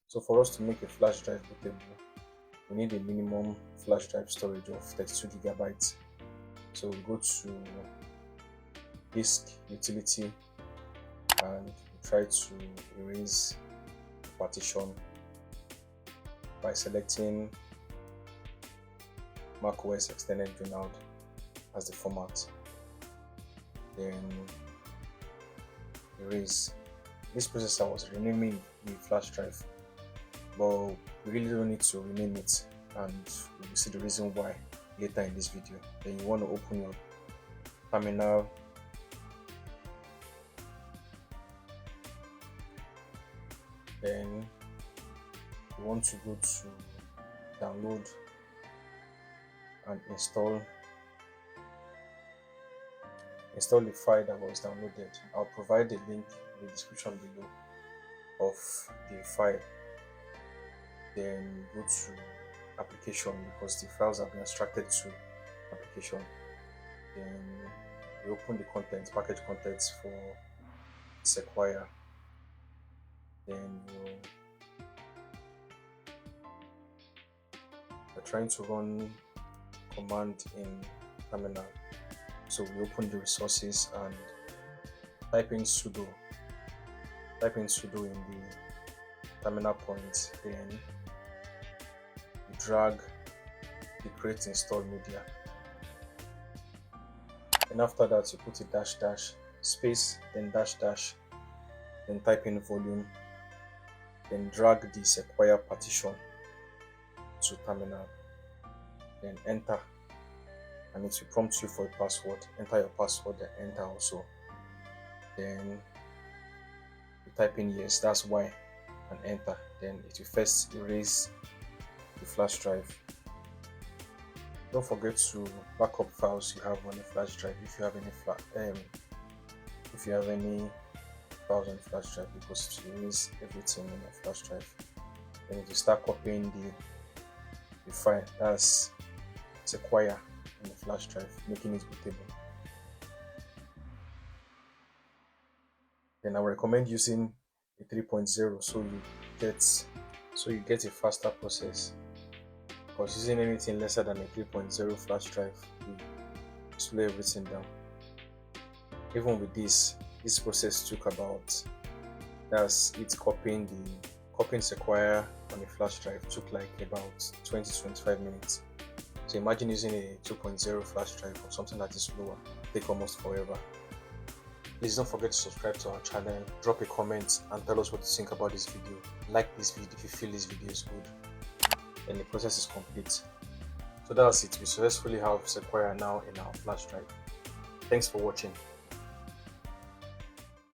So for us to make a flash drive bootable, we need a minimum flash drive storage of 32 gigabytes. So we go to disk utility and we try to erase the partition by selecting macOS extended Donald as the format. Then erase. This process I was renaming the flash drive, but we really don't need to rename it, and we will see the reason why later in this video. Then you want to open your terminal, then you want to go to download and install the file that was downloaded. I'll provide the link in the description below of the file. Then go to application because the files have been extracted to application. Then you open the contents, package contents for Sequioa. Then you're trying to run command in terminal. So we open the resources and type in sudo in the terminal point. Then you drag the create install media, and after that you put a dash dash space, then dash dash, then type in volume, then drag the Sequioa partition to terminal, then enter, and it will prompt you for a password. Enter your password and enter also. Then you type in yes, that's why, and enter. Then it will first erase the flash drive. Don't forget to back up files you have on the flash drive if you have any files on the flash drive, because it will erase everything on the flash drive. Then you start copying the file, that's Sequioa, in the flash drive, making it bootable. Then I recommend using a 3.0 so you get a faster process, because using anything lesser than a 3.0 flash drive will slow everything down. Even with this process took about, that's it, copying Sequioa on a flash drive took like about 20 to 25 minutes. So imagine using a 2.0 flash drive or something that is slower, take almost forever. Please don't forget to subscribe to our channel, drop a comment and tell us what you think about this video. Like this video if you feel this video is good, and the process is complete. So that's it, we successfully have Sequioa now in our flash drive. Thanks for watching.